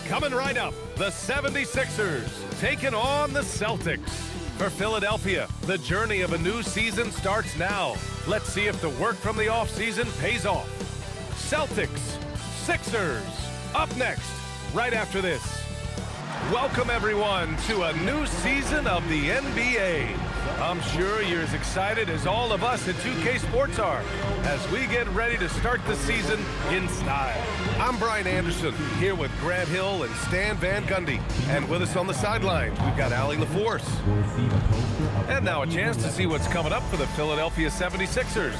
Coming right up, the 76ers taking on the Celtics. For Philadelphia, the journey of a new season starts now. Let's see if the work from the offseason pays off. Celtics, Sixers, up next, right after this. Welcome, everyone, to a new season of the NBA. I'm sure you're as excited as all of us at 2K Sports are as we get ready to start the season in style. I'm Brian Anderson, here with Grant Hill and Stan Van Gundy. And with us on the sidelines, we've got Allie LaForce. And now a chance to see what's coming up for the Philadelphia 76ers.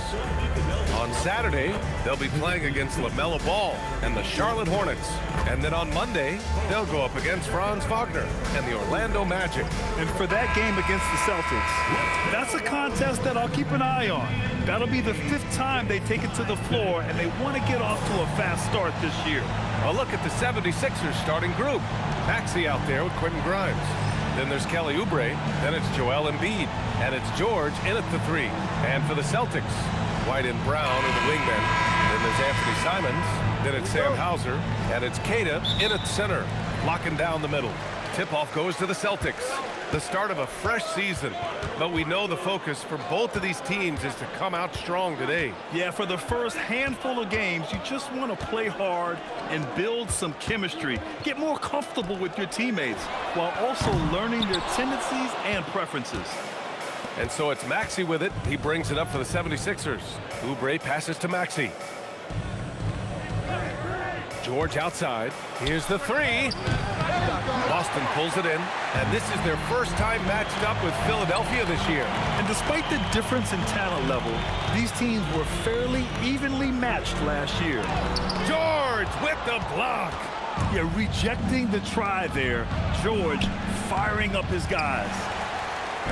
On Saturday, they'll be playing against LaMelo Ball and the Charlotte Hornets. And then on Monday, they'll go up against Franz Wagner and the Orlando Magic. And for that game against the Celtics, that's a contest that I'll keep an eye on. That'll be the 5th time they take it to the floor, and they want to get off to a fast start this year. A look at the 76ers starting group. Maxey out there with Quentin Grimes. Then there's Kelly Oubre. Then it's Joel Embiid. And it's George in at the 3. And for the Celtics, White and Brown are the wingmen. Then there's Anthony Simons. Then it's Sam Hauser. And it's Keita in at center, locking down the middle. Tip-off goes to the Celtics. The start of a fresh season, but we know the focus for both of these teams is to come out strong today. Yeah, for the first handful of games, you just want to play hard and build some chemistry. Get more comfortable with your teammates while also learning their tendencies and preferences. And so it's Maxey with it. He brings it up for the 76ers. Oubre passes to Maxey. George outside. Here's the 3. Boston pulls it in, and this is their first time matched up with Philadelphia this year. And despite the difference in talent level, these teams were fairly evenly matched last year. George with the block. Yeah, rejecting the try there. George firing up his guys.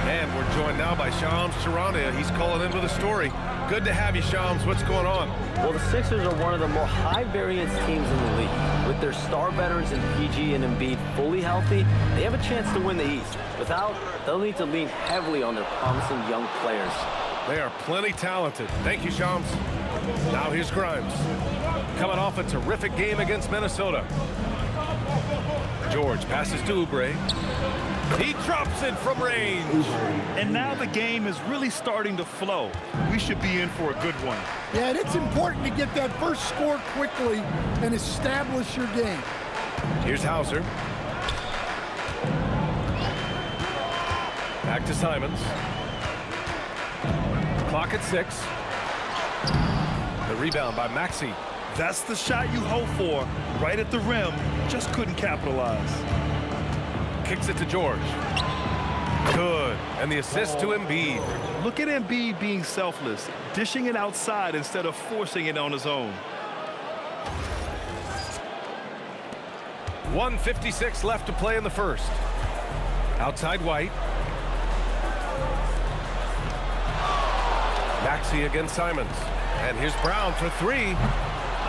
And we're joined now by Shams Charania. He's calling in with a story. Good to have you, Shams. What's going on? Well, the Sixers are one of the more high-variance teams in the league. With their star veterans in PG and Embiid fully healthy, they have a chance to win the East. Without, they'll need to lean heavily on their promising young players. They are plenty talented. Thank you, Shams. Now here's Grimes. Coming off a terrific game against Minnesota. George passes to Oubre. He drops it from range. And now the game is really starting to flow. We should be in for a good one. Yeah, and it's important to get that first score quickly and establish your game. Here's Hauser. Back to Simons. Clock at 6. The rebound by Maxey. That's the shot you hope for. Right at the rim. Just couldn't capitalize. Kicks it to George. Good. And the assist to Embiid. Look at Embiid being selfless, dishing it outside instead of forcing it on his own. 1:56 left to play in the first. Outside White. Maxey against Simons. And here's Brown for 3.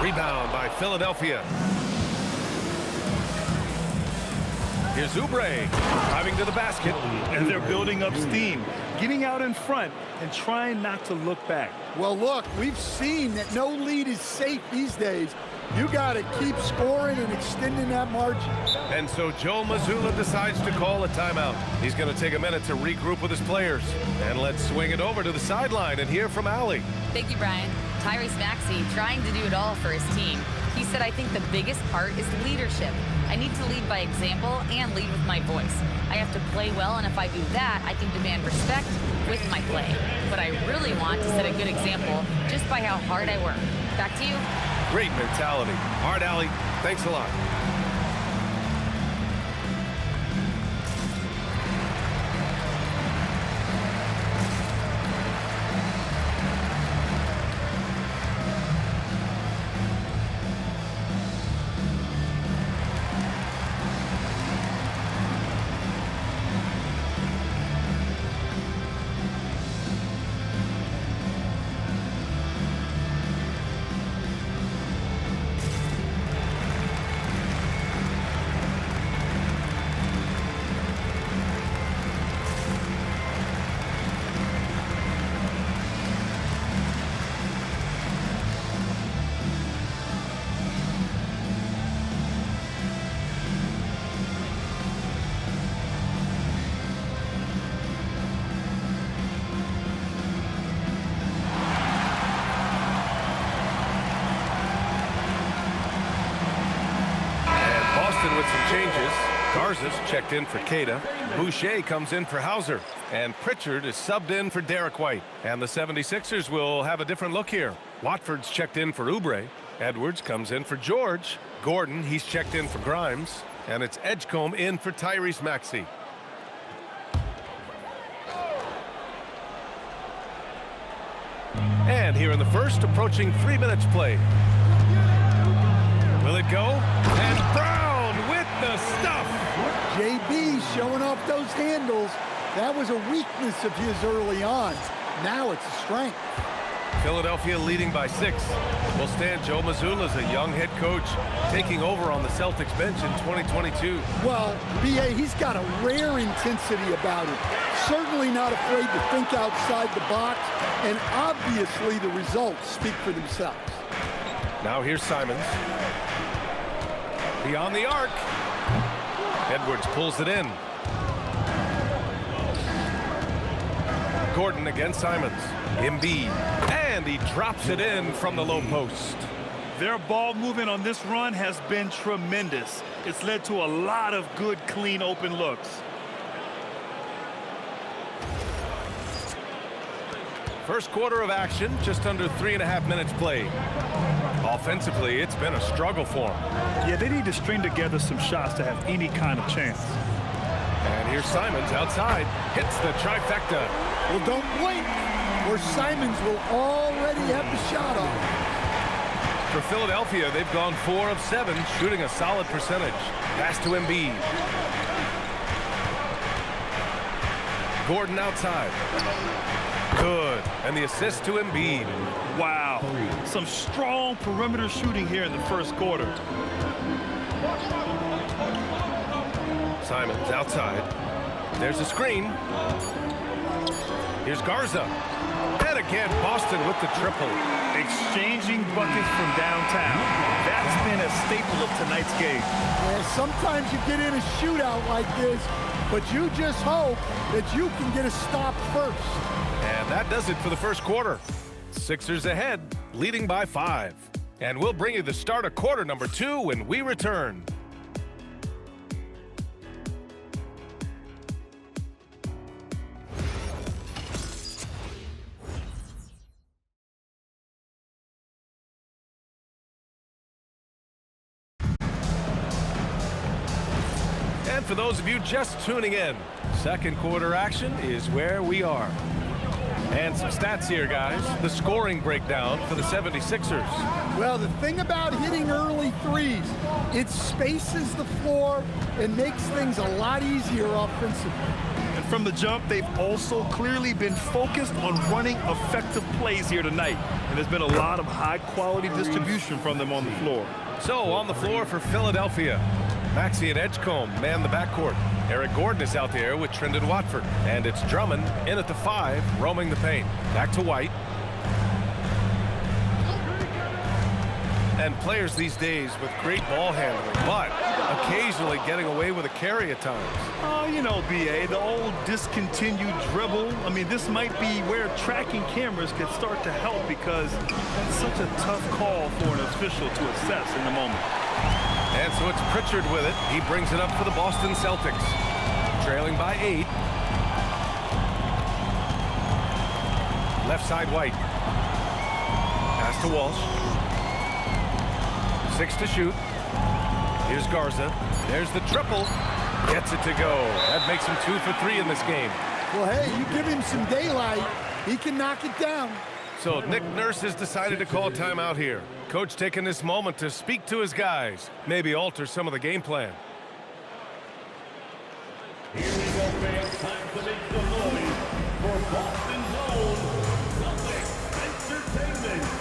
Rebound by Philadelphia. Here's Oubre driving to the basket. And they're building up steam, getting out in front and trying not to look back. Well, look, we've seen that no lead is safe these days. You got to keep scoring and extending that margin. And so Joe Mazzulla decides to call a timeout. He's going to take a minute to regroup with his players. And let's swing it over to the sideline and hear from Allie. Thank you, Brian. Tyrese Maxey trying to do it all for his team. He said, I think the biggest part is leadership. I need to lead by example and lead with my voice. I have to play well, and if I do that, I can demand respect with my play. But I really want to set a good example just by how hard I work. Back to you. Great mentality. All right, Allie, thanks a lot. Boston with some changes. Garza's checked in for Cada. Boucher comes in for Hauser. And Pritchard is subbed in for Derek White. And the 76ers will have a different look here. Watford's checked in for Oubre. Edwards comes in for George. Gordon, he's checked in for Grimes. And it's Edgecombe in for Tyrese Maxey. And here in the first, approaching 3 minutes play. Will it go? And Brown with the stuff. JB showing off those handles. That was a weakness of his early on. Now it's a strength. Philadelphia leading by 6. Will stand Joe Mazzulla's a young head coach taking over on the Celtics bench in 2022. Well, B.A., he's got a rare intensity about him. Certainly not afraid to think outside the box, and obviously the results speak for themselves. Now here's Simons. Beyond the arc. Edwards pulls it in. Gordon against Simons. Embiid. And he drops it in from the low post. Their ball movement on this run has been tremendous. It's led to a lot of good, clean, open looks. First quarter of action, just under 3.5 minutes played. Offensively, it's been a struggle for them. Yeah, they need to string together some shots to have any kind of chance. And here's Simons outside. Hits the trifecta. Well, don't blink, or Simons will already have the shot off. For Philadelphia, they've gone 4 of 7, shooting a solid percentage. Pass to Embiid. Gordon outside. Good. And the assist to Embiid. Wow. Some strong perimeter shooting here in the first quarter. Simons outside. There's a screen. Here's Garza. And again, Boston with the triple. Exchanging buckets from downtown. That's been a staple of tonight's game. Yeah, sometimes you get in a shootout like this, but you just hope that you can get a stop first. And that does it for the first quarter. Sixers ahead, leading by 5. And we'll bring you the start of quarter number 2 when we return. And for those of you just tuning in, second quarter action is where we are. And some stats here, guys. The scoring breakdown for the 76ers. Well, the thing about hitting early threes, it spaces the floor and makes things a lot easier offensively. And from the jump, they've also clearly been focused on running effective plays here tonight. And there's been a lot of high-quality distribution from them on the floor. So, on the floor for Philadelphia, Maxey and Edgecombe man the backcourt. Eric Gordon is out there with Trendon Watford. And it's Drummond in at the 5, roaming the paint. Back to White. And players these days with great ball handling, but occasionally getting away with a carry at times. Oh, you know, B.A., the old discontinued dribble. I mean, this might be where tracking cameras can start to help because that's such a tough call for an official to assess in the moment. And so it's Pritchard with it. He brings it up for the Boston Celtics. Trailing by 8. Left side White. Pass to Walsh. 6 to shoot. Here's Garza. There's the triple. Gets it to go. That makes him 2 for 3 in this game. Well, hey, you give him some daylight, he can knock it down. So Nick Nurse has decided to call timeout here. Coach taking this moment to speak to his guys. Maybe alter some of the game plan. Here we go, fans. Time to make some noise for Boston's own Celtics Entertainment.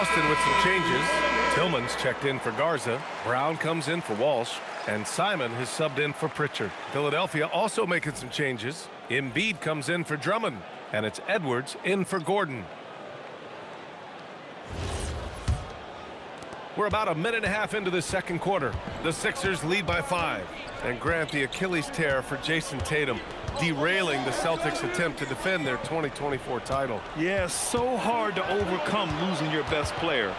Boston with some changes. Tillman's checked in for Garza. Brown comes in for Walsh. And Simon has subbed in for Pritchard. Philadelphia also making some changes. Embiid comes in for Drummond. And it's Edwards in for Gordon. We're about a minute and a half into the second quarter. The Sixers lead by 5. And Grant, the Achilles tear for Jason Tatum, derailing the Celtics' attempt to defend their 2024 title. Yeah, so hard to overcome losing your best player.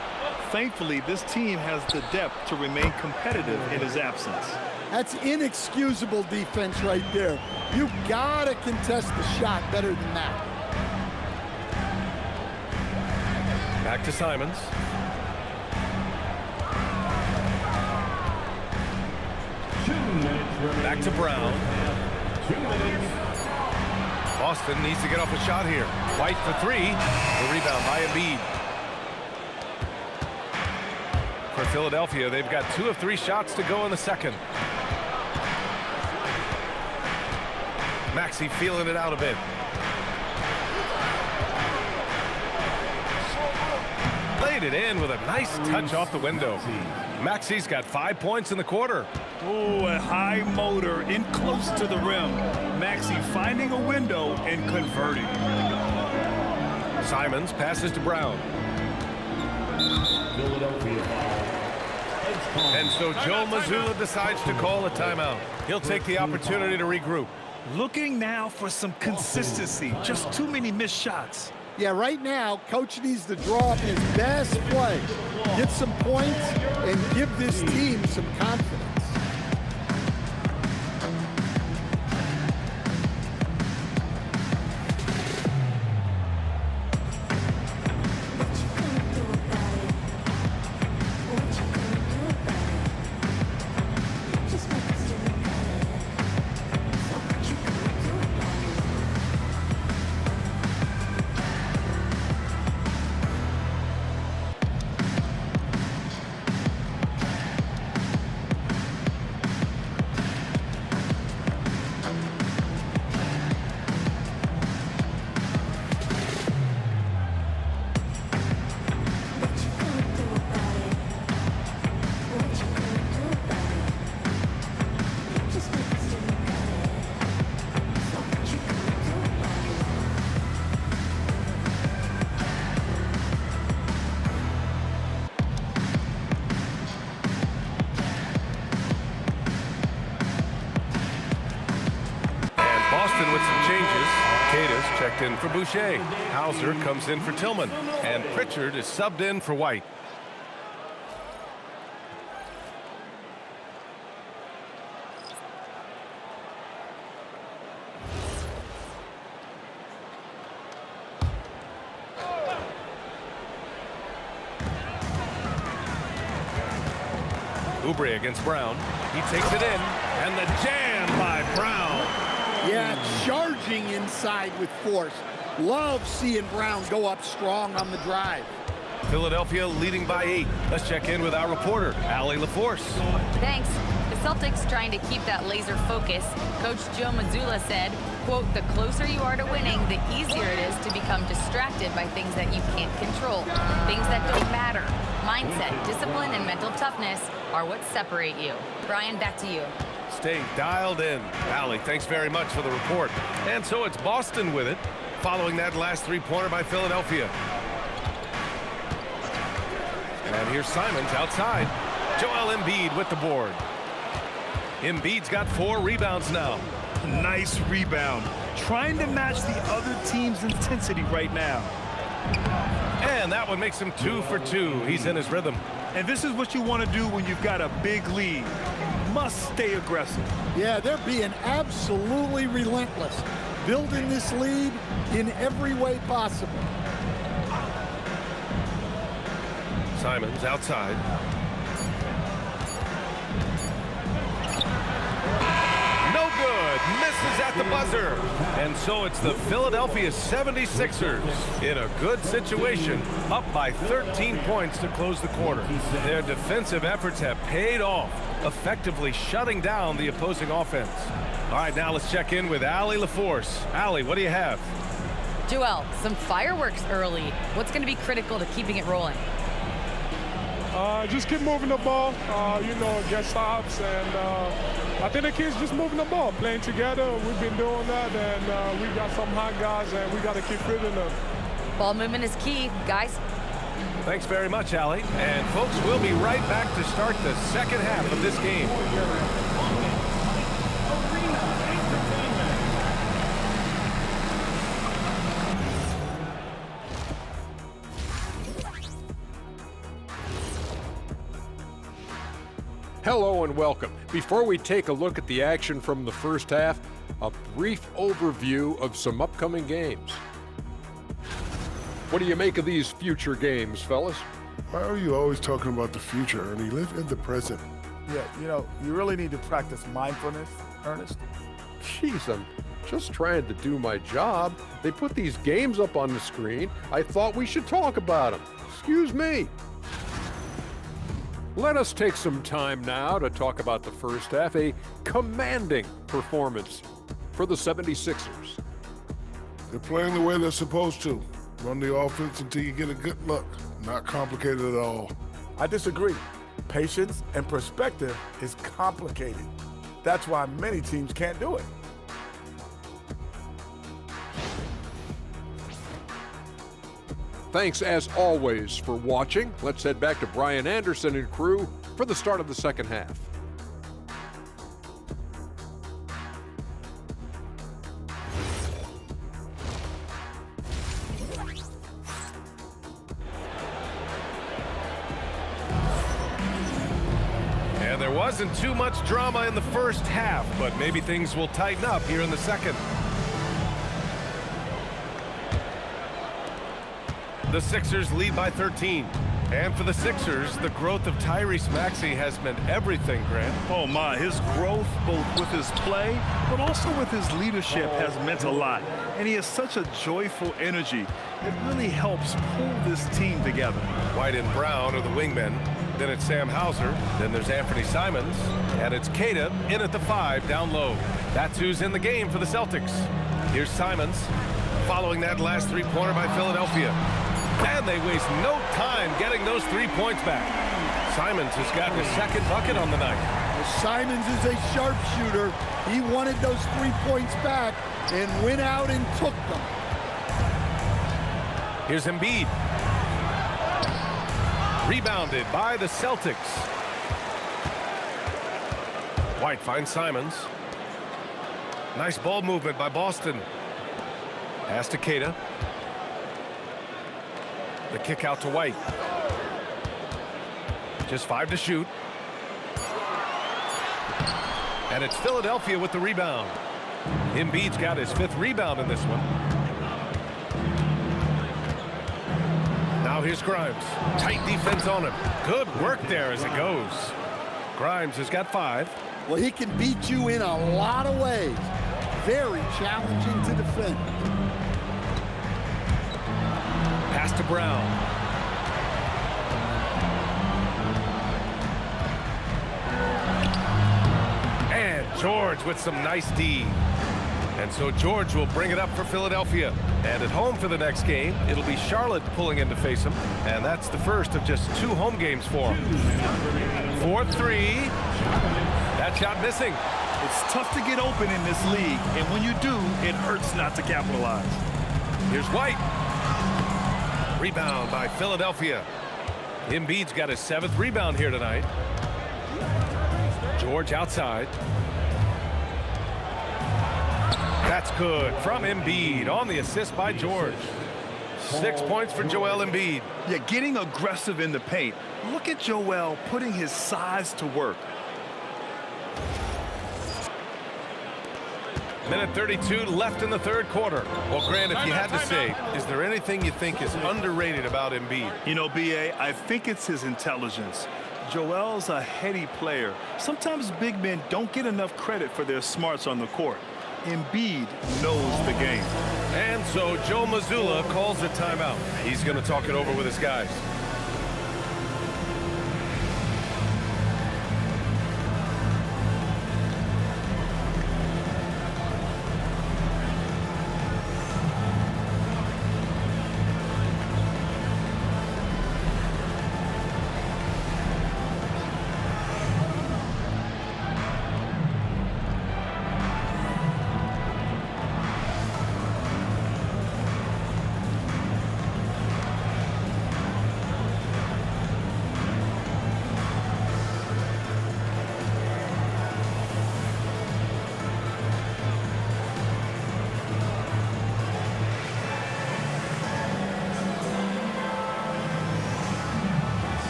Thankfully, this team has the depth to remain competitive in his absence. That's inexcusable defense right there. You gotta contest the shot better than that. Back to Simons. Back to Brown. 2 minutes. Boston needs to get off a shot here. White for 3. The rebound by Embiid. For Philadelphia, they've got 2 of 3 shots to go in the second. Maxey feeling it out a bit. Laid it in with a nice touch off the window. Maxey's got 5 points in the quarter. Oh, a high motor in close to the rim. Maxey finding a window and converting. Simons passes to Brown. Philadelphia. And so Joe Mazzulla decides to call a timeout. He'll take the opportunity to regroup. Looking now for some consistency. Just too many missed shots. Yeah, right now, coach needs to draw up his best play, get some points, and give this team some confidence. Boston with some changes. Cata's checked in for Boucher. Hauser comes in for Tillman. And Pritchard is subbed in for White. Oubre against Brown. He takes it in. And the jam by Brown. Yeah, charging inside with force. Love seeing Brown go up strong on the drive. Philadelphia leading by 8. Let's check in with our reporter, Allie LaForce. Thanks. The Celtics trying to keep that laser focus. Coach Joe Mazzulla said, quote, the closer you are to winning, the easier it is to become distracted by things that you can't control. Things that don't matter. Mindset, discipline, and mental toughness are what separate you. Brian, back to you. Stay dialed in. Allie, thanks very much for the report. And so it's Boston with it, following that last three-pointer by Philadelphia. And here's Simons outside. Joel Embiid with the board. Embiid's got 4 rebounds now. Nice rebound. Trying to match the other team's intensity right now. And that one makes him 2 for 2. He's in his rhythm. And this is what you want to do when you've got a big lead. Must stay aggressive. Yeah, they're being absolutely relentless, building this lead in every way possible. Simons outside. No good. Misses at the buzzer. And so it's the Philadelphia 76ers in a good situation, up by 13 points to close the quarter. Their defensive efforts have paid off, effectively shutting down the opposing offense. All right, now let's check in with Allie LaForce. Allie, what do you have? Joel, some fireworks early. What's going to be critical to keeping it rolling? Just keep moving the ball, get stops, and I think the kids just moving the ball, playing together. We've been doing that, and we got some hot guys, and we got to keep fitting them. Ball movement is key, guys. Thanks very much, Allie. And folks, we'll be right back to start the second half of this game. Hello and welcome. Before we take a look at the action from the first half, a brief overview of some upcoming games. What do you make of these future games, fellas? Why are you always talking about the future, Ernie? Live in the present. Yeah, you really need to practice mindfulness, Ernest. Jeez, I'm just trying to do my job. They put these games up on the screen. I thought we should talk about them. Excuse me. Let us take some time now to talk about the first half, a commanding performance for the 76ers. They're playing the way they're supposed to. Run the offense until you get a good look. Not complicated at all. I disagree. Patience and perspective is complicated. That's why many teams can't do it. Thanks as always for watching. Let's head back to Brian Anderson and crew for the start of the second half. And there wasn't too much drama in the first half, but maybe things will tighten up here in the second. The Sixers lead by 13. And for the Sixers, the growth of Tyrese Maxey has meant everything, Grant. Oh my, his growth both with his play but also with his leadership has meant a lot. And he has such a joyful energy. It really helps pull this team together. White and Brown are the wingmen. Then it's Sam Hauser. Then there's Anthony Simons. And it's Keita in at the 5 down low. That's who's in the game for the Celtics. Here's Simons following that last three-pointer by Philadelphia. And they waste no time getting those 3 points back. Simons has gotten his second bucket on the night. Well, Simons is a sharpshooter. He wanted those 3 points back and went out and took them. Here's Embiid. Rebounded by the Celtics. White finds Simons. Nice ball movement by Boston. Pass to Keita. The kick out to White. Just 5 to shoot. And it's Philadelphia with the rebound. Embiid's got his 5th rebound in this one. Now here's Grimes. Tight defense on him. Good work there as it goes. Grimes has got 5. Well, he can beat you in a lot of ways. Very challenging to defend. Pass to Brown. And George with some nice D. And so George will bring it up for Philadelphia. And at home for the next game, it'll be Charlotte pulling in to face him. And that's the first of just 2 home games for him. 4-3. That shot missing. It's tough to get open in this league, and when you do, it hurts not to capitalize. Here's White. Rebound by Philadelphia. Embiid's got his 7th rebound here tonight. George outside. That's good from Embiid on the assist by George. 6 points for Joel Embiid. Yeah, getting aggressive in the paint. Look at Joel putting his size to work. Minute 32 left in the third quarter. Well, Grant, if you had to say, is there anything you think is underrated about Embiid? You know, B.A., I think it's his intelligence. Joel's a heady player. Sometimes big men don't get enough credit for their smarts on the court. Embiid knows the game. And so Joe Mazzulla calls a timeout. He's going to talk it over with his guys.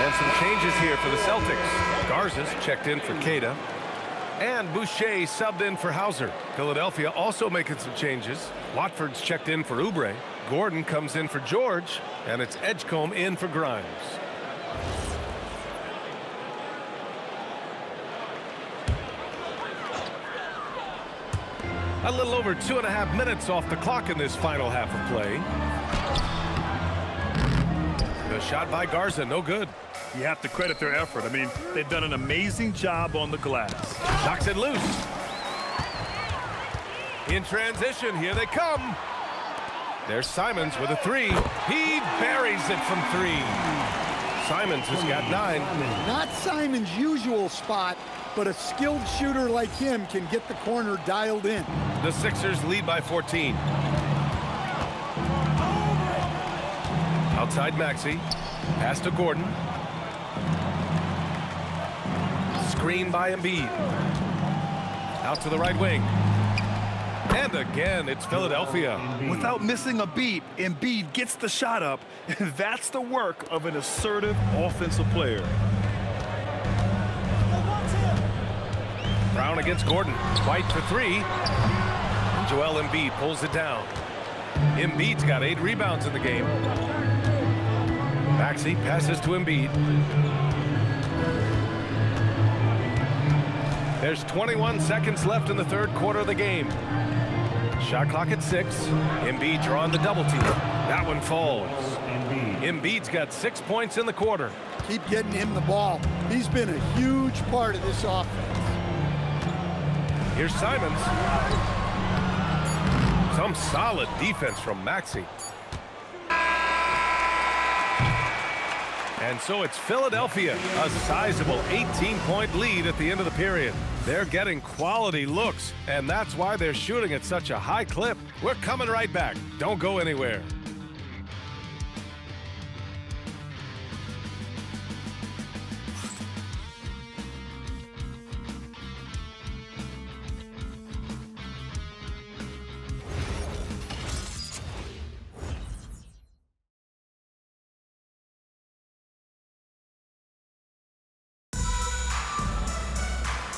And some changes here for the Celtics. Garza's checked in for Queta. And Boucher subbed in for Hauser. Philadelphia also making some changes. Watford's checked in for Oubre. Gordon comes in for George. And it's Edgecombe in for Grimes. A little over 2.5 minutes off the clock in this final half of play. The shot by Garza, no good. You have to credit their effort. I mean, they've done an amazing job on the glass. Knocks it loose. In transition, here they come. There's Simons with a three. He buries it from three. Simons has got 9. Not Simon's usual spot, but a skilled shooter like him can get the corner dialed in. The Sixers lead by 14. Outside Maxey. Pass to Gordon. Screen by Embiid. Out to the right wing. And again, it's Philadelphia. Without missing a beat, Embiid gets the shot up, and that's the work of an assertive offensive player. Brown against Gordon. White for 3. Joel Embiid pulls it down. Embiid's got 8 rebounds in the game. Maxey passes to Embiid. There's 21 seconds left in the third quarter of the game. Shot clock at 6. Embiid drawing the double team. That one falls. Embiid's got 6 points in the quarter. Keep getting him the ball. He's been a huge part of this offense. Here's Simons. Some solid defense from Maxey. And so it's Philadelphia, a sizable 18-point lead at the end of the period. They're getting quality looks, and that's why they're shooting at such a high clip. We're coming right back. Don't go anywhere.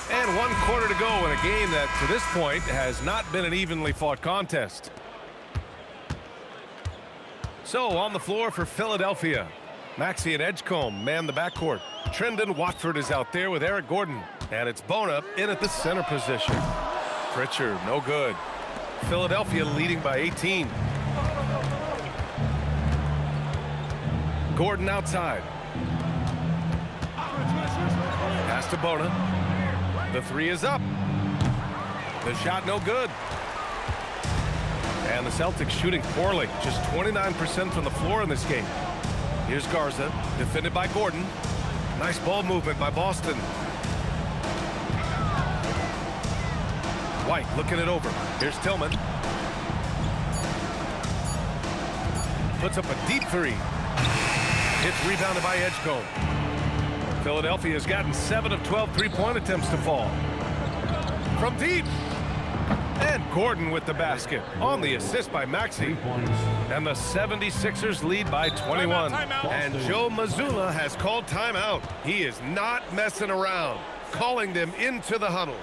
And 1 quarter to go in a game that, to this point, has not been an evenly fought contest. So, on the floor for Philadelphia, Maxey and Edgecombe man the backcourt. Trendon Watford is out there with Eric Gordon. And it's Bona in at the center position. Pritchard, no good. Philadelphia leading by 18. Gordon outside. Pass to Bona. The 3 is up. The shot no good. And the Celtics shooting poorly. Just 29% from the floor in this game. Here's Garza, defended by Gordon. Nice ball movement by Boston. White looking it over. Here's Tillman. Puts up a deep 3. It's rebounded by Edgecombe. Philadelphia has gotten 7 of 12 three-point attempts to fall. From deep. And Gordon with the basket on the assist by Maxey. And the 76ers lead by 21. And Joe Mazzulla has called timeout. He is not messing around, calling them into the huddle.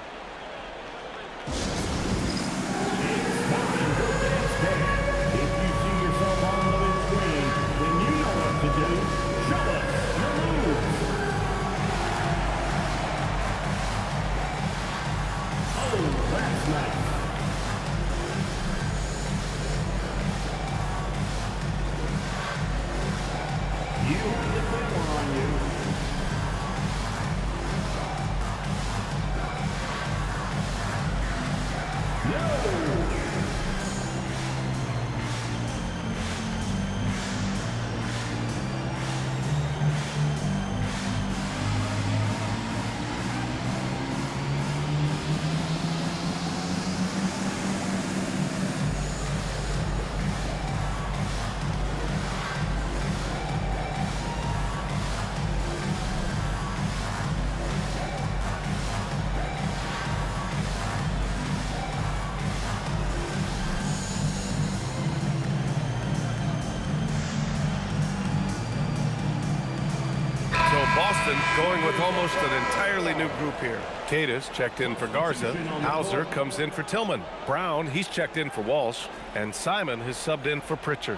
Boston going with almost an entirely new group here. Cadis checked in for Garza. Hauser comes in for Tillman. Brown, he's checked in for Walsh. And Simon has subbed in for Pritchard.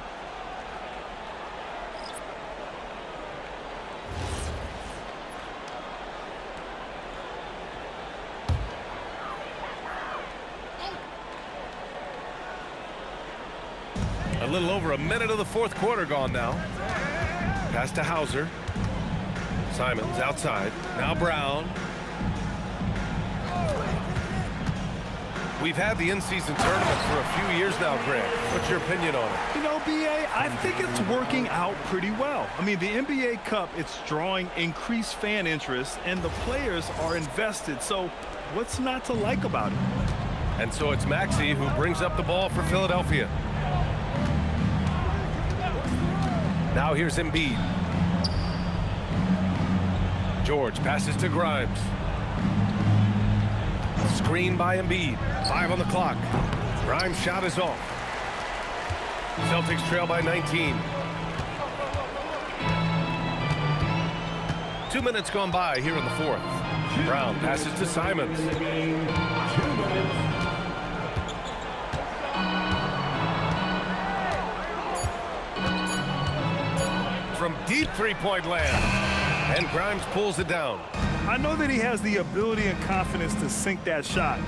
A little over a minute of the fourth quarter gone now. Pass to Hauser. Simons outside. Now Brown. We've had the in-season tournament for a few years now, Greg. What's your opinion on it? You know, B.A., I think it's working out pretty well. I mean, the NBA Cup, it's drawing increased fan interest, and the players are invested. So what's not to like about it? And so it's Maxey who brings up the ball for Philadelphia. Now here's Embiid. George passes to Grimes. Screen by Embiid. 5 on the clock. Grimes' shot is off. Celtics trail by 19. 2 minutes gone by here in the fourth. Brown passes to Simons. From deep three-point land. And Grimes pulls it down. I know that he has the ability and confidence to sink that shot,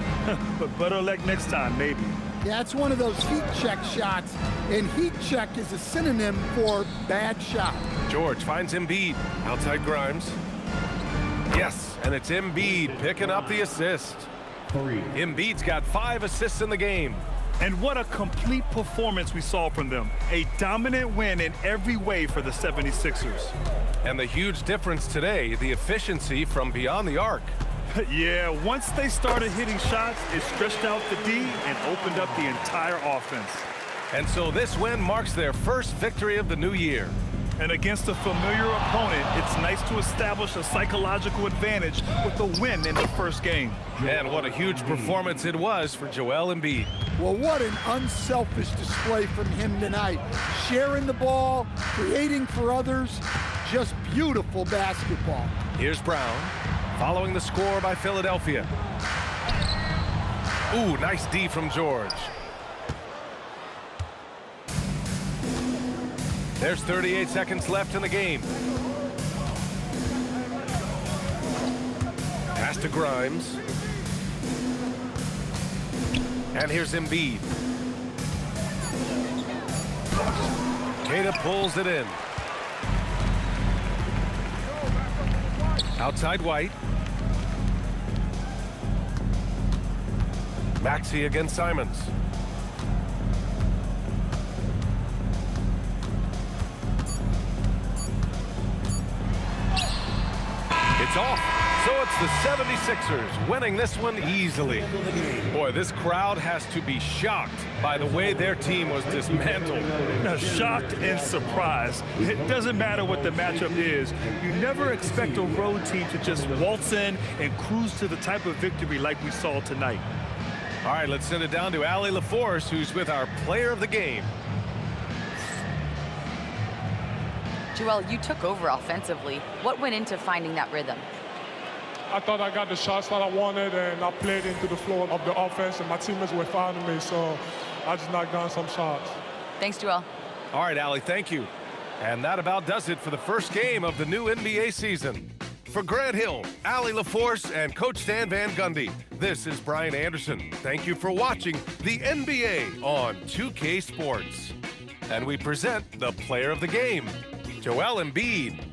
but better luck next time, maybe. Yeah, it's one of those heat check shots, and heat check is a synonym for bad shot. George finds Embiid. Outside Grimes. Yes, and it's Embiid picking up the assist. Embiid's got 5 assists in the game. And what a complete performance we saw from them. A dominant win in every way for the 76ers. And the huge difference today, the efficiency from beyond the arc. Yeah, once they started hitting shots, it stretched out the D and opened up the entire offense. And so this win marks their first victory of the new year. And against a familiar opponent, it's nice to establish a psychological advantage with a win in the first game. And what a huge performance it was for Joel Embiid. Well, what an unselfish display from him tonight. Sharing the ball, creating for others, just beautiful basketball. Here's Brown, following the score by Philadelphia. Ooh, nice D from George. There's 38 seconds left in the game. Pass to Grimes. And here's Embiid. Queta pulls it in. Outside White. Maxey against Simons. It's off. So it's the 76ers winning this one easily. Boy, this crowd has to be shocked by the way their team was dismantled. Now, shocked and surprised. It doesn't matter what the matchup is. You never expect a road team to just waltz in and cruise to the type of victory like we saw tonight. All right, let's send it down to Allie LaForce, who's with our player of the game. Joel, you took over offensively. What went into finding that rhythm? I thought I got the shots that I wanted, and I played into the flow of the offense, and my teammates were fouling me, so I just knocked down some shots. Thanks, Joel. All right, Allie, thank you. And that about does it for the first game of the new NBA season. For Grant Hill, Allie LaForce, and Coach Stan Van Gundy, this is Brian Anderson. Thank you for watching the NBA on 2K Sports. And we present the player of the game, Joel Embiid.